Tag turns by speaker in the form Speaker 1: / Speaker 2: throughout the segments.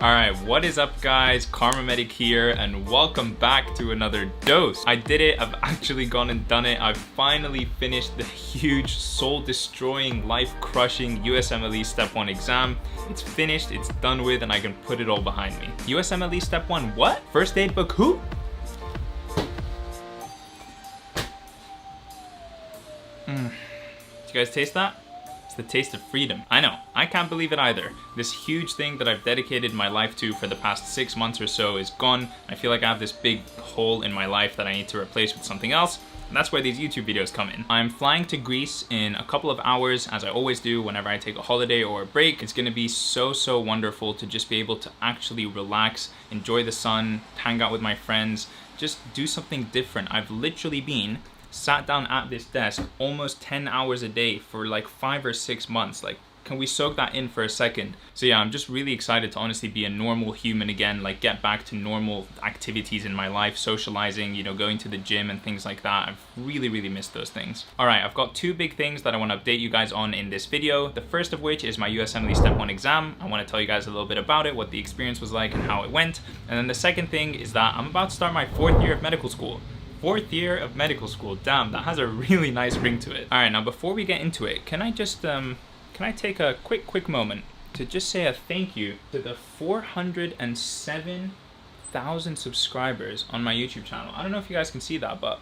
Speaker 1: Alright, what is up guys? KharmaMedic here and welcome back to another dose. I did it, I've actually gone and done it. I've finally finished the huge, soul-destroying, life-crushing USMLE Step 1 exam. It's finished, it's done with, and I can put it all behind me. USMLE Step 1 what? First aid book who? Do you guys taste that? It's the taste of freedom. I know, I can't believe it either. This huge thing that I've dedicated my life to for the past 6 months or so is gone. I feel like I have this big hole in my life that I need to replace with something else. And that's where these YouTube videos come in. I'm flying to Greece in a couple of hours, as I always do whenever I take a holiday or a break. It's gonna be so wonderful to just be able to actually relax, enjoy the sun, hang out with my friends, just do something different. I've literally been sat down at this desk almost 10 hours a day for like 5 or 6 months. Like, can we soak that in for a second? So yeah, I'm just really excited to honestly be a normal human again, like get back to normal activities in my life, socializing, you know, going to the gym and things like that. I've really missed those things. All right, I've got 2 big things that I want to update you guys on in this video. The first of which is my USMLE Step 1 exam. I want to tell you guys a little bit about it, what the experience was like and how it went. And then the second thing is that I'm about to start my 4th year of medical school. 4th year of medical school. Damn, that has a really nice ring to it. All right, now before we get into it, can I just can I take a quick moment to just say a thank you to the 407,000 subscribers on my YouTube channel. I don't know if you guys can see that, but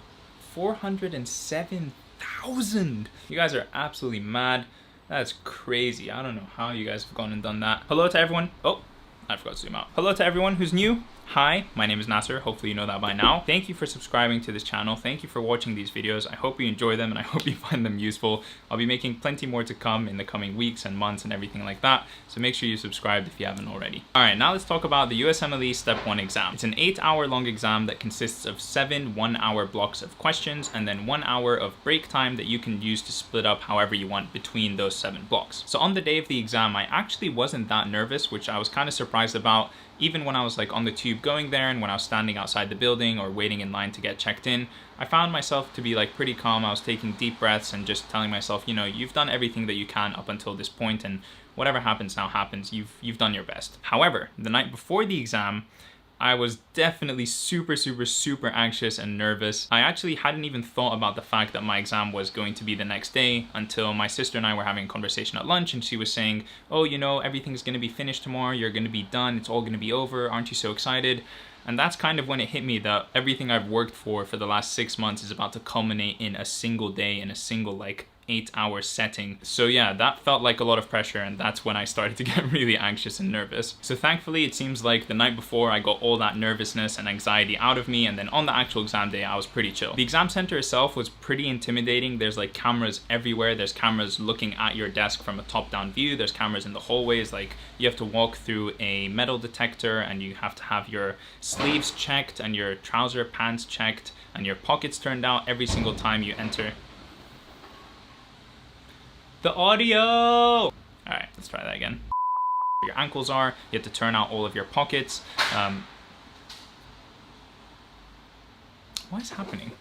Speaker 1: 407,000. You guys are absolutely mad. That's crazy. I don't know how you guys have gone and done that. Hello to everyone. Oh, I forgot to zoom out. Hello to everyone who's new. Hi, my name is Nasser. Hopefully you know that by now. Thank you for subscribing to this channel. Thank you for watching these videos. I hope you enjoy them and I hope you find them useful. I'll be making plenty more to come in the coming weeks and months and everything like that. So make sure you subscribe if you haven't already. All right, now let's talk about the USMLE Step 1 exam. It's an 8-hour long exam that consists of 7 one-hour blocks of questions and then 1 hour of break time that you can use to split up however you want between those 7 blocks. So on the day of the exam, I actually wasn't that nervous, which I was kind of surprised about. Even when I was like on the tube going there and when I was standing outside the building or waiting in line to get checked in, I found myself to be like pretty calm. I was taking deep breaths and just telling myself, you know, you've done everything that you can up until this point and whatever happens now happens. You've done your best. However, the night before the exam, I was definitely super anxious and nervous. I actually hadn't even thought about the fact that my exam was going to be the next day until my sister and I were having a conversation at lunch and she was saying, oh, you know, everything's gonna be finished tomorrow, you're gonna be done, it's all gonna be over, aren't you so excited? And that's kind of when it hit me that everything I've worked for the last 6 months is about to culminate in a single day, in a single like 8-hour setting. So yeah, that felt like a lot of pressure and that's when I started to get really anxious and nervous. So thankfully it seems like the night before I got all that nervousness and anxiety out of me, and then on the actual exam day I was pretty chill. The exam center itself was pretty intimidating. There's like cameras everywhere. There's cameras looking at your desk from a top-down view. There's cameras in the hallways. Like, you have to walk through a metal detector and you have to have your sleeves checked and your trouser pants checked and your pockets turned out every single time you enter. The audio! All right, let's try that again. Your ankles are, you have to turn out all of your pockets. What is happening?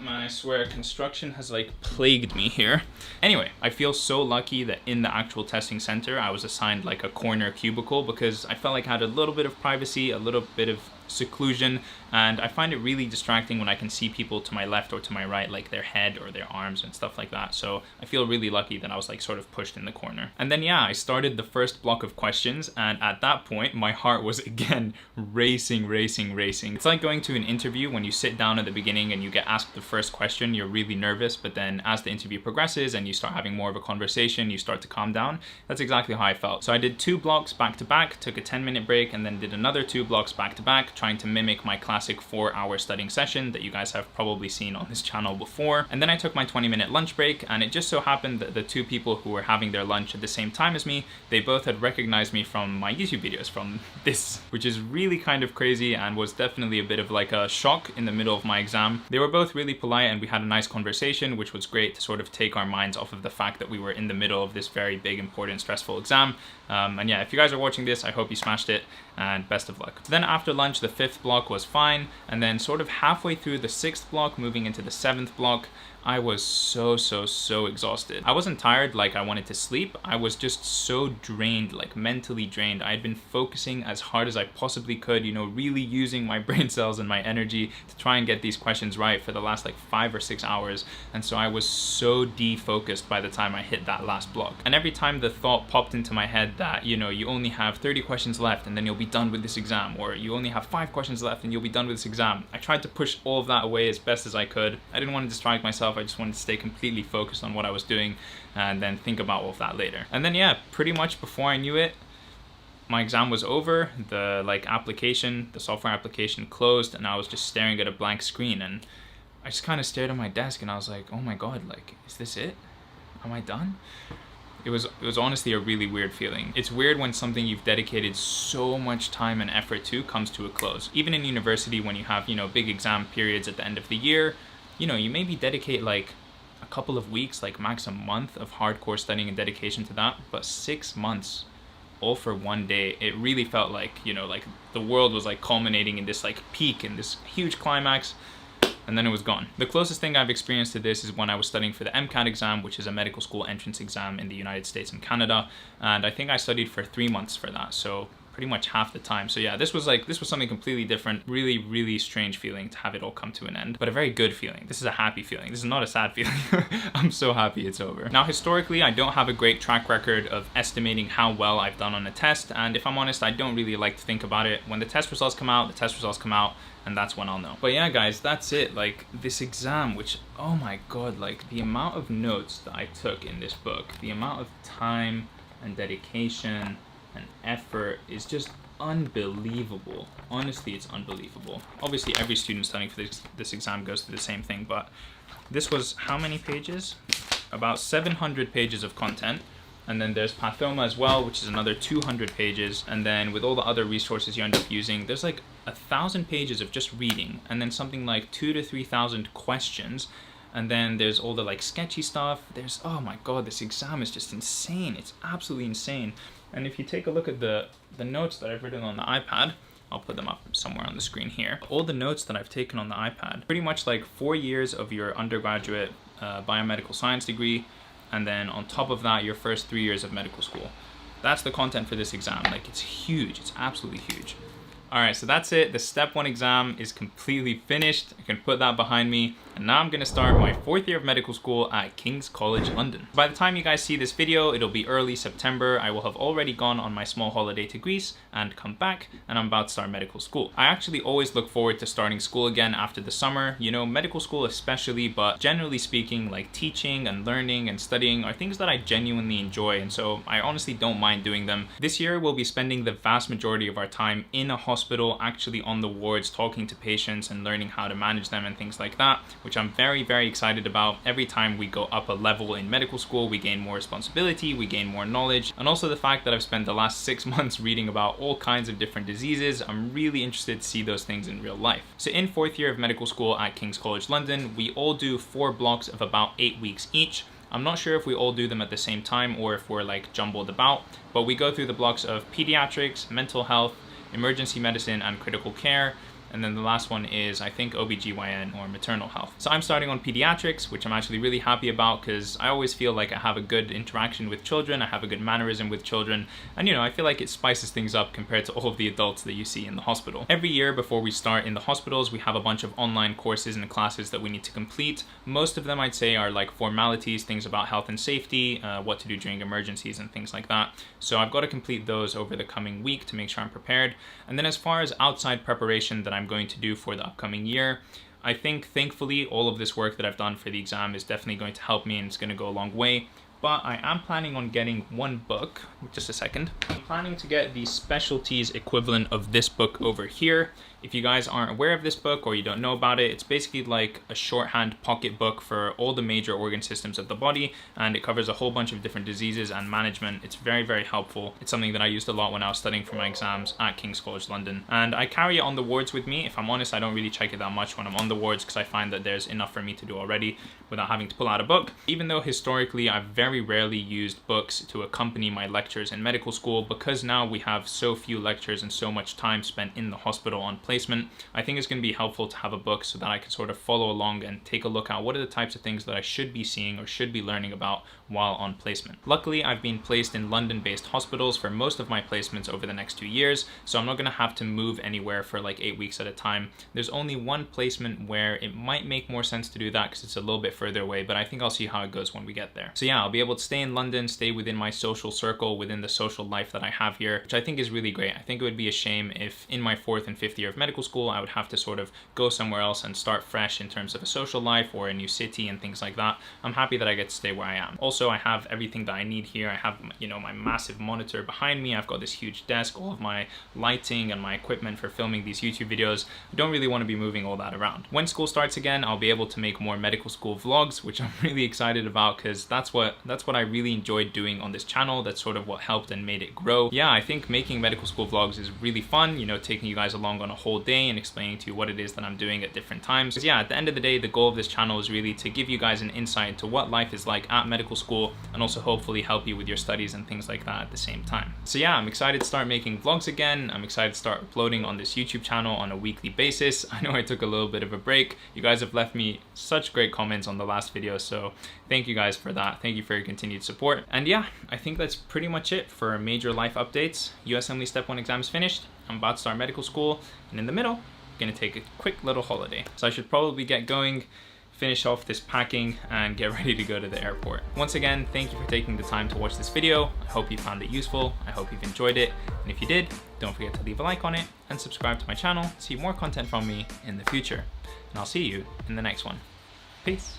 Speaker 1: I swear, construction has like plagued me here. Anyway, I feel so lucky that in the actual testing center, I was assigned like a corner cubicle because I felt like I had a little bit of privacy, a little bit of seclusion, and I find it really distracting when I can see people to my left or to my right, like their head or their arms and stuff like that. So I feel really lucky that I was like sort of pushed in the corner. And then yeah, I started the first block of questions, and at that point my heart was again racing. It's like going to an interview. When you sit down at the beginning and you get asked the first question, you're really nervous, but then as the interview progresses and you start having more of a conversation, you start to calm down. That's exactly how I felt. So I did 2 blocks back to back, took a 10-minute break, and then did another 2 blocks back to back, trying to mimic my classic 4-hour studying session that you guys have probably seen on this channel before. And then I took my 20-minute lunch break, and it just so happened that the 2 people who were having their lunch at the same time as me, they both had recognized me from my YouTube videos, from this, which is really kind of crazy and was definitely a bit of like a shock in the middle of my exam. They were both really polite and we had a nice conversation, which was great to sort of take our minds off of the fact that we were in the middle of this very big, important, stressful exam. And yeah, if you guys are watching this, I hope you smashed it and best of luck. So then after lunch, the 5th block was fine. And then sort of halfway through the 6th block, moving into the 7th block, I was so exhausted. I wasn't tired like I wanted to sleep. I was just so drained, like mentally drained. I had been focusing as hard as I possibly could, you know, really using my brain cells and my energy to try and get these questions right for the last like 5 or 6 hours. And so I was so defocused by the time I hit that last block. And every time the thought popped into my head that, you know, you only have 30 questions left and then you'll be done with this exam, or you only have 5 questions left and you'll be done with this exam, I tried to push all of that away as best as I could. I didn't want to distract myself. I just wanted to stay completely focused on what I was doing and then think about all of that later. And then yeah, pretty much before I knew it, my exam was over. The the software application closed, and I was just staring at a blank screen, and I just kind of stared at my desk and I was like, oh my god, like, is this it? Am I done? It was honestly a really weird feeling. It's weird when something you've dedicated so much time and effort to comes to a close. Even in university, when you have, you know, big exam periods at the end of the year, you know, you maybe dedicate like a couple of weeks, like max a month of hardcore studying and dedication to that, but 6 months all for one day, it really felt like, you know, like the world was like culminating in this like peak, in this huge climax, and then it was gone. The closest thing I've experienced to this is when I was studying for the MCAT exam, which is a medical school entrance exam in the United States and Canada, and I think I studied for 3 months for that, so pretty much half the time. So yeah, this was something completely different. Really strange feeling to have it all come to an end, but a very good feeling. This is a happy feeling. This is not a sad feeling. I'm so happy it's over. Now, historically, I don't have a great track record of estimating how well I've done on a test, and if I'm honest, I don't really like to think about it. When the test results come out, the test results come out, and that's when I'll know. But yeah, guys, that's it. Like, this exam, which, oh my god, like the amount of notes that I took in this book, the amount of time and dedication and effort is just unbelievable. Honestly, it's unbelievable. Obviously, every student studying for this exam goes through the same thing, but this was how many pages? About 700 pages of content. And then there's Pathoma as well, which is another 200 pages. And then with all the other resources you end up using, there's like 1,000 pages of just reading, and then something like 2,000 to 3,000 questions. And then there's all the like sketchy stuff. There's, oh my god, this exam is just insane. It's absolutely insane. And if you take a look at the notes that I've written on the iPad, I'll put them up somewhere on the screen here. All the notes that I've taken on the iPad, pretty much like 4 years of your undergraduate biomedical science degree, and then on top of that, your first 3 years of medical school. That's the content for this exam. Like, it's huge. It's absolutely huge. All right, so that's it. The step 1 exam is completely finished. I can put that behind me. And now I'm gonna start my 4th year of medical school at King's College London. By the time you guys see this video, it'll be early September. I will have already gone on my small holiday to Greece and come back, and I'm about to start medical school. I actually always look forward to starting school again after the summer. You know, medical school especially, but generally speaking, like teaching and learning and studying are things that I genuinely enjoy, and so I honestly don't mind doing them. This year, we'll be spending the vast majority of our time in a hospital, actually on the wards, talking to patients and learning how to manage them and things like that, which I'm very excited about. Every time we go up a level in medical school, we gain more responsibility, we gain more knowledge, and also the fact that I've spent the last 6 months reading about all kinds of different diseases, I'm really interested to see those things in real life. So in 4th year of medical school at King's College London, we all do 4 blocks of about 8 weeks each. I'm not sure if we all do them at the same time or if we're like jumbled about, but we go through the blocks of pediatrics, mental health, emergency medicine, and critical care. And then the last one is, I think, OBGYN or maternal health. So I'm starting on pediatrics, which I'm actually really happy about because I always feel like I have a good interaction with children, I have a good mannerism with children, and you know, I feel like it spices things up compared to all of the adults that you see in the hospital. Every year before we start in the hospitals, we have a bunch of online courses and classes that we need to complete. Most of them, I'd say, are like formalities, things about health and safety, what to do during emergencies and things like that. So I've got to complete those over the coming week to make sure I'm prepared. And then as far as outside preparation that I'm going to do for the upcoming year, I think thankfully all of this work that I've done for the exam is definitely going to help me and it's going to go a long way. But I am planning on getting one book. Just a second. I'm planning to get the specialties equivalent of this book over here. If you guys aren't aware of this book or you don't know about it, it's basically like a shorthand pocket book for all the major organ systems of the body, and it covers a whole bunch of different diseases and management. It's very helpful. It's something that I used a lot when I was studying for my exams at King's College London. And I carry it on the wards with me. If I'm honest, I don't really check it that much when I'm on the wards because I find that there's enough for me to do already without having to pull out a book. Even though historically I've very rarely used books to accompany my lectures in medical school, because now we have so few lectures and so much time spent in the hospital on placement, I think it's going to be helpful to have a book so that I can sort of follow along and take a look at what are the types of things that I should be seeing or should be learning about while on placement. Luckily, I've been placed in London-based hospitals for most of my placements over the next 2 years, so I'm not going to have to move anywhere for like 8 weeks at a time. There's only one placement where it might make more sense to do that because it's a little bit further away, but I think I'll see how it goes when we get there. So yeah, I'll be able to stay in London, stay within my social circle, within the social life that I have here, which I think is really great. I think it would be a shame if in my 4th and 5th year of medical school, I would have to sort of go somewhere else and start fresh in terms of a social life or a new city and things like that. I'm happy that I get to stay where I am. Also, I have everything that I need here. I have, you know, my massive monitor behind me. I've got this huge desk, all of my lighting and my equipment for filming these YouTube videos. I don't really want to be moving all that around. When school starts again, I'll be able to make more medical school vlogs, which I'm really excited about because that's what I really enjoyed doing on this channel. That's sort of what helped and made it grow. Yeah, I think making medical school vlogs is really fun, you know, taking you guys along on a whole day and explaining to you what it is that I'm doing at different times. Because yeah, at the end of the day, the goal of this channel is really to give you guys an insight into what life is like at medical school and also hopefully help you with your studies and things like that at the same time. So yeah, I'm excited to start making vlogs again. I'm excited to start uploading on this YouTube channel on a weekly basis. I know I took a little bit of a break. You guys have left me such great comments on the last video, so thank you guys for that. Thank you for your continued support. And yeah, I think that's pretty much it for major life updates. USMLE Step 1 exam is finished. I'm about to start medical school, and in the middle, I'm gonna take a quick little holiday. So I should probably get going, finish off this packing, and get ready to go to the airport. Once again, thank you for taking the time to watch this video. I hope you found it useful. I hope you've enjoyed it. And if you did, don't forget to leave a like on it and subscribe to my channel to see more content from me in the future. And I'll see you in the next one. Peace.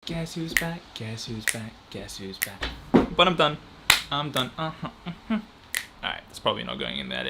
Speaker 1: Guess who's back? Guess who's back? Guess who's back? But I'm done. I'm done. Alright, that's probably not going in the edit.